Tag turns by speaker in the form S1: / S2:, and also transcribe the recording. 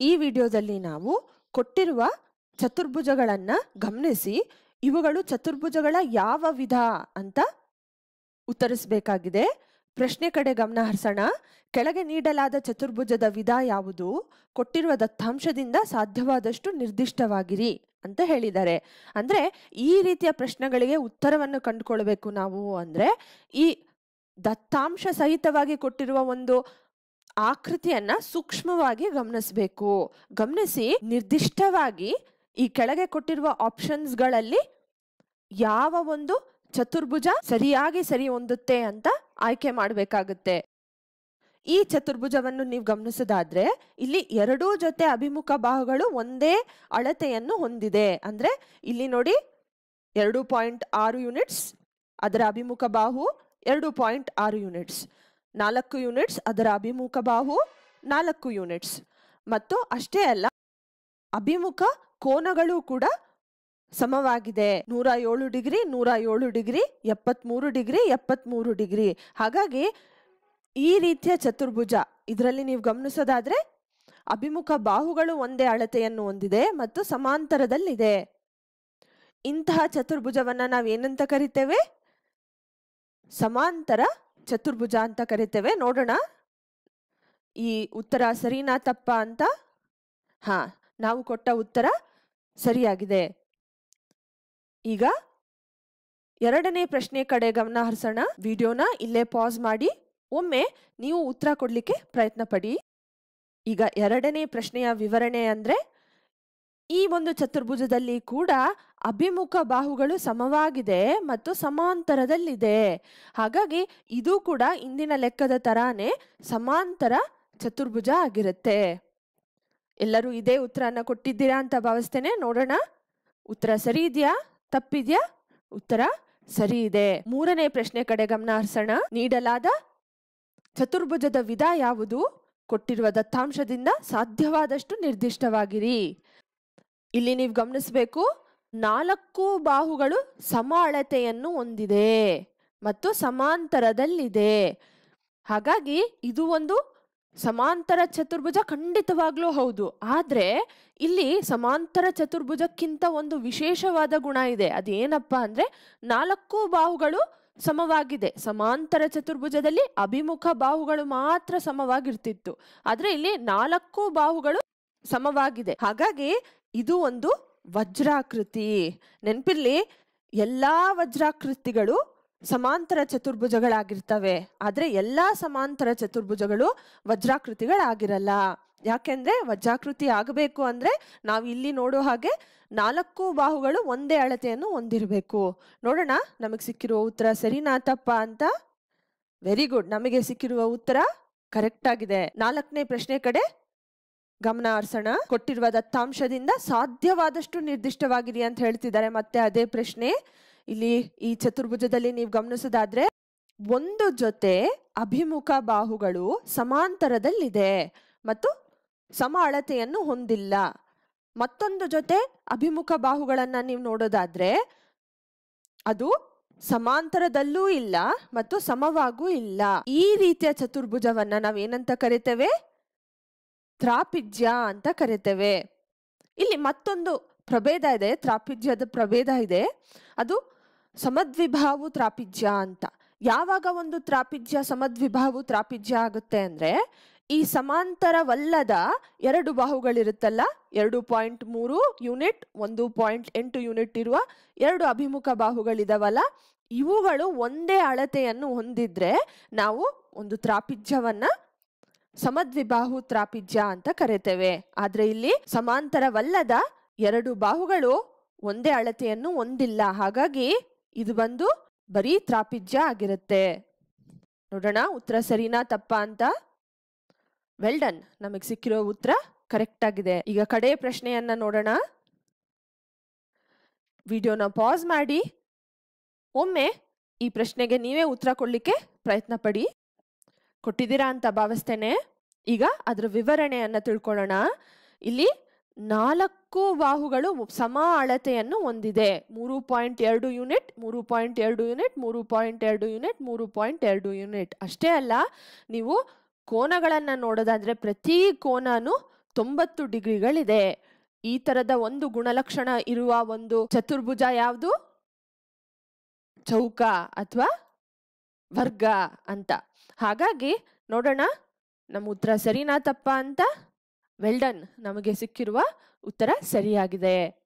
S1: ಈ ವಿಡಿಯೋದಲ್ಲಿ ನಾವು ಕೊಟ್ಟಿರುವ ಚತುರ್ಭುಜಗಳನ್ನ ಗಮನಿಸಿ ಇವುಗಳು ಚತುರ್ಭುಜಗಳ ಯಾವ ವಿಧ ಅಂತ ಉತ್ತರಿಸಬೇಕಾಗಿದೆ. ಪ್ರಶ್ನೆ ಕಡೆ ಗಮನ ಹರಿಸೋಣ. ಕೆಳಗೆ ನೀಡಲಾದ ಚತುರ್ಭುಜದ ವಿಧ ಯಾವುದು? ಕೊಟ್ಟಿರುವ ದತ್ತಾಂಶದಿಂದ ಸಾಧ್ಯವಾದಷ್ಟು ನಿರ್ದಿಷ್ಟವಾಗಿರಿ ಅಂತ ಹೇಳಿದ್ದಾರೆ. ಅಂದ್ರೆ ಈ ರೀತಿಯ ಪ್ರಶ್ನೆಗಳಿಗೆ ಉತ್ತರವನ್ನು ಕಂಡುಕೊಳ್ಳಬೇಕು ನಾವು. ಅಂದ್ರೆ ಈ ದತ್ತಾಂಶ ಸಹಿತವಾಗಿ ಕೊಟ್ಟಿರುವ ಒಂದು ಆಕೃತಿಯನ್ನ ಸೂಕ್ಷ್ಮವಾಗಿ ಗಮನಿಸಬೇಕು. ಗಮನಿಸಿ ನಿರ್ದಿಷ್ಟವಾಗಿ ಈ ಕೆಳಗೆ ಕೊಟ್ಟಿರುವ ಆಪ್ಷನ್ಸ್ಗಳಲ್ಲಿ ಯಾವ ಒಂದು ಚತುರ್ಭುಜ ಸರಿಯಾಗಿ ಸರಿ ಹೊಂದುತ್ತೆ ಅಂತ ಆಯ್ಕೆ ಮಾಡಬೇಕಾಗುತ್ತೆ. ಈ ಚತುರ್ಭುಜವನ್ನು ನೀವು ಗಮನಿಸೋದಾದ್ರೆ ಇಲ್ಲಿ ಎರಡೂ ಜೊತೆ ಅಭಿಮುಖ ಬಾಹುಗಳು ಒಂದೇ ಅಳತೆಯನ್ನು ಹೊಂದಿದೆ. ಅಂದ್ರೆ ಇಲ್ಲಿ ನೋಡಿ 2.6 ಯೂನಿಟ್ಸ್ ಅದರ ಅಭಿಮುಖ ಬಾಹು 2.6 ಯೂನಿಟ್ಸ್, 4 ಯೂನಿಟ್ಸ್ ಅದರ ಅಭಿಮುಖ ಬಾಹು 4 ಯೂನಿಟ್ಸ್. ಮತ್ತು ಅಷ್ಟೇ ಅಲ್ಲ, ಅಭಿಮುಖ ಕೋನಗಳು ಕೂಡ ಸಮವಾಗಿದೆ. 107 ಡಿಗ್ರಿ 107 ಡಿಗ್ರಿ, 73 ಡಿಗ್ರಿ 73 ಡಿಗ್ರಿ. ಹಾಗಾಗಿ ಈ ರೀತಿಯ ಚತುರ್ಭುಜ ಇದರಲ್ಲಿ ನೀವು ಗಮನಿಸೋದಾದ್ರೆ ಅಭಿಮುಖ ಬಾಹುಗಳು ಒಂದೇ ಅಳತೆಯನ್ನು ಹೊಂದಿದೆ ಮತ್ತು ಸಮಾಂತರದಲ್ಲಿದೆ. ಇಂತಹ ಚತುರ್ಭುಜವನ್ನ ನಾವು ಏನಂತ ಕರಿತೇವೆ? ಸಮಾಂತರ ಚತುರ್ಭುಜ ಅಂತ ಕರಿತೇವೆ. ನೋಡೋಣ ಈ ಉತ್ತರ ಸರಿನಾ ತಪ್ಪ ಅಂತ. ನಾವು ಕೊಟ್ಟ ಉತ್ತರ ಸರಿಯಾಗಿದೆ. ಈಗ ಎರಡನೇ ಪ್ರಶ್ನೆ ಕಡೆ ಗಮನ ಹರಿಸೋಣ. ವಿಡಿಯೋನ ಇಲ್ಲೇ ಪಾಸ್ ಮಾಡಿ ಒಮ್ಮೆ ನೀವು ಉತ್ತರ ಕೊಡ್ಲಿಕ್ಕೆ ಪ್ರಯತ್ನ ಪಡಿ. ಈಗ ಎರಡನೇ ಪ್ರಶ್ನೆಯ ವಿವರಣೆ ಅಂದ್ರೆ ಈ ಒಂದು ಚತುರ್ಭುಜದಲ್ಲಿ ಕೂಡ ಅಭಿಮುಖ ಬಾಹುಗಳು ಸಮವಾಗಿದೆ ಮತ್ತು ಸಮಾಂತರದಲ್ಲಿದೆ. ಹಾಗಾಗಿ ಇದು ಕೂಡ ಇಂದಿನ ಲೆಕ್ಕದ ತರಾನೇ ಸಮಾಂತರ ಚತುರ್ಭುಜ ಆಗಿರುತ್ತೆ. ಎಲ್ಲರೂ ಇದೇ ಉತ್ತರನ ಕೊಟ್ಟಿದ್ದೀರಾ ಅಂತ ಭಾವಿಸ್ತೇನೆ. ನೋಡೋಣ ಉತ್ತರ ಸರಿ ಇದೆಯಾ ತಪ್ಪಿದ್ಯಾ? ಉತ್ತರ ಸರಿ ಇದೆ. ಮೂರನೇ ಪ್ರಶ್ನೆ ಕಡೆ ಗಮನ ಹರಿಸೋಣ. ನೀಡಲಾದ ಚತುರ್ಭುಜದ ವಿಧ ಯಾವುದು? ಕೊಟ್ಟಿರುವ ದತ್ತಾಂಶದಿಂದ ಸಾಧ್ಯವಾದಷ್ಟು ನಿರ್ದಿಷ್ಟವಾಗಿರಿ. ಇಲ್ಲಿ ನೀವು ಗಮನಿಸಬೇಕು, 4 ಬಾಹುಗಳು ಸಮ ಅಳತೆಯನ್ನು ಹೊಂದಿದೆ ಮತ್ತು ಸಮಾಂತರದಲ್ಲಿದೆ. ಹಾಗಾಗಿ ಇದು ಒಂದು ಸಮಾಂತರ ಚತುರ್ಭುಜ ಖಂಡಿತವಾಗ್ಲೂ ಹೌದು. ಆದ್ರೆ ಇಲ್ಲಿ ಸಮಾಂತರ ಚತುರ್ಭುಜಕ್ಕಿಂತ ಒಂದು ವಿಶೇಷವಾದ ಗುಣ ಇದೆ. ಅದೇನಪ್ಪಾ ಅಂದ್ರೆ 4 ಬಾಹುಗಳು ಸಮವಾಗಿದೆ. ಸಮಾಂತರ ಚತುರ್ಭುಜದಲ್ಲಿ ಅಭಿಮುಖ ಬಾಹುಗಳು ಮಾತ್ರ ಸಮವಾಗಿರ್ತಿತ್ತು. ಆದ್ರೆ ಇಲ್ಲಿ 4 ಬಾಹುಗಳು ಸಮವಾಗಿದೆ. ಹಾಗಾಗಿ ಇದು ಒಂದು ವಜ್ರಾಕೃತಿ. ನೆನಪಿರ್ಲಿ, ಎಲ್ಲಾ ವಜ್ರಾಕೃತಿಗಳು ಸಮಾಂತರ ಚತುರ್ಭುಜಗಳಾಗಿರ್ತವೆ. ಆದ್ರೆ ಎಲ್ಲಾ ಸಮಾಂತರ ಚತುರ್ಭುಜಗಳು ವಜ್ರಾಕೃತಿಗಳಾಗಿರಲ್ಲ. ಯಾಕೆಂದ್ರೆ ವಜ್ರಾಕೃತಿ ಆಗಬೇಕು ಅಂದ್ರೆ ನಾವು ಇಲ್ಲಿ ನೋಡೋ ಹಾಗೆ 4 ಬಾಹುಗಳು ಒಂದೇ ಅಳತೆಯನ್ನು ಹೊಂದಿರಬೇಕು. ನೋಡೋಣ ನಮಗೆ ಸಿಕ್ಕಿರುವ ಉತ್ತರ ಸರಿನಾ ತಪ್ಪ ಅಂತ. ವೆರಿ ಗುಡ್, ನಮಗೆ ಸಿಕ್ಕಿರುವ ಉತ್ತರ ಕರೆಕ್ಟ್ ಆಗಿದೆ. 4ನೇ ಪ್ರಶ್ನೆ ಕಡೆ ಗಮನ ಹರಿಸೋಣ. ಕೊಟ್ಟಿರುವ ದತ್ತಾಂಶದಿಂದ ಸಾಧ್ಯವಾದಷ್ಟು ನಿರ್ದಿಷ್ಟವಾಗಿರಿ ಅಂತ ಹೇಳ್ತಿದ್ದಾರೆ. ಮತ್ತೆ ಅದೇ ಪ್ರಶ್ನೆ. ಇಲ್ಲಿ ಈ ಚತುರ್ಭುಜದಲ್ಲಿ ನೀವು ಗಮನಿಸೋದಾದ್ರೆ ಒಂದು ಜೊತೆ ಅಭಿಮುಖ ಬಾಹುಗಳು ಸಮಾಂತರದಲ್ಲಿದೆ ಮತ್ತು ಸಮ ಅಳತೆಯನ್ನು ಹೊಂದಿಲ್ಲ. ಮತ್ತೊಂದು ಜೊತೆ ಅಭಿಮುಖ ಬಾಹುಗಳನ್ನ ನೀವು ನೋಡೋದಾದ್ರೆ ಅದು ಸಮಾಂತರದಲ್ಲೂ ಇಲ್ಲ ಮತ್ತು ಸಮವಾಗೂ ಇಲ್ಲ. ಈ ರೀತಿಯ ಚತುರ್ಭುಜವನ್ನ ನಾವೇನಂತ ಕರಿತೇವೆ? ತ್ರಾಪಿಜ್ಯ ಅಂತ ಕರಿತೇವೆ. ಇಲ್ಲಿ ಮತ್ತೊಂದು ಪ್ರಭೇದ ಇದೆ, ತ್ರಾಪಿಜ್ಯದ ಪ್ರಭೇದ ಇದೆ. ಅದು ಸಮದ್ವಿಬಾಹು ತ್ರಾಪಿಜ್ಯ ಅಂತ. ಯಾವಾಗ ಒಂದು ತ್ರಾಪಿಜ್ಯ ಸಮದ್ವಿಬಾಹು ತ್ರಾಪಿಜ್ಯ ಆಗುತ್ತೆ ಅಂದ್ರೆ ಈ ಸಮಾಂತರವಲ್ಲದ 2 ಬಾಹುಗಳಿರುತ್ತಲ್ಲ, 2.3 ಯೂನಿಟ್ 1.8 ಯೂನಿಟ್ ಇರುವ 2 ಅಭಿಮುಖ ಬಾಹುಗಳಿದಾವಲ್ಲ, ಇವುಗಳು ಒಂದೇ ಅಳತೆಯನ್ನು ಹೊಂದಿದ್ರೆ ನಾವು ಒಂದು ತ್ರಾಪಿಜ್ಯವನ್ನ ಸಮದ್ವಿಬಾಹು ತ್ರಾಪಿಜ್ಯ ಅಂತ ಕರಿತೇವೆ. ಆದ್ರೆ ಇಲ್ಲಿ ಸಮಾಂತರವಲ್ಲದ 2 ಬಾಹುಗಳು ಒಂದೇ ಅಳತೆಯನ್ನು ಹೊಂದಿಲ್ಲ. ಹಾಗಾಗಿ ಇದು ಬಂದು ಬರೀ ತ್ರಾಪಿಜ್ಯ ಆಗಿರುತ್ತೆ. ನೋಡೋಣ ಉತ್ತರ ಸರಿನಾ ತಪ್ಪ ಅಂತ. ವೆಲ್ ಡನ್, ನಮಗೆ ಸಿಕ್ಕಿರೋ ಉತ್ತರ ಕರೆಕ್ಟ್ ಆಗಿದೆ. ಈಗ ಕಡೆ ಪ್ರಶ್ನೆಯನ್ನ ನೋಡೋಣ. ವಿಡಿಯೋನ ಪಾಸ್ ಮಾಡಿ ಒಮ್ಮೆ ಈ ಪ್ರಶ್ನೆಗೆ ನೀವೇ ಉತ್ತರ ಕೊಡ್ಲಿಕ್ಕೆ ಪ್ರಯತ್ನ ಪಡಿ. ಕೊಟ್ಟಿದ್ದೀರಾ ಅಂತ ಭಾವಿಸ್ತೇನೆ. ಈಗ ಅದರ ವಿವರಣೆಯನ್ನ ತಿಳ್ಕೊಳ್ಳೋಣ. ಇಲ್ಲಿ 4 ಬಾಹುಗಳು ಸಮ ಅಳತೆಯನ್ನು ಹೊಂದಿದೆ. 3.2 ಯೂನಿಟ್ 3.2 ಯೂನಿಟ್ 3.2 ಯೂನಿಟ್ 3.2 ಯೂನಿಟ್. ಅಷ್ಟೇ ಅಲ್ಲ, ನೀವು ಕೋನಗಳನ್ನ ನೋಡೋದಾದ್ರೆ ಪ್ರತಿ ಕೋನನು 90 ಡಿಗ್ರಿಗಳಿದೆ. ಈ ತರದ ಒಂದು ಗುಣಲಕ್ಷಣ ಇರುವ ಒಂದು ಚತುರ್ಭುಜ ಯಾವುದು? ಚೌಕ ಅಥವಾ ವರ್ಗ ಅಂತ. ಹಾಗಾಗಿ ನೋಡೋಣ ನಮ್ಮ ಉತ್ತರ ಸರಿನಾ ತಪ್ಪಾ ಅಂತ. ವೆಲ್ ಡನ್, ನಮಗೆ ಸಿಕ್ಕಿರುವ ಉತ್ತರ ಸರಿಯಾಗಿದೆ.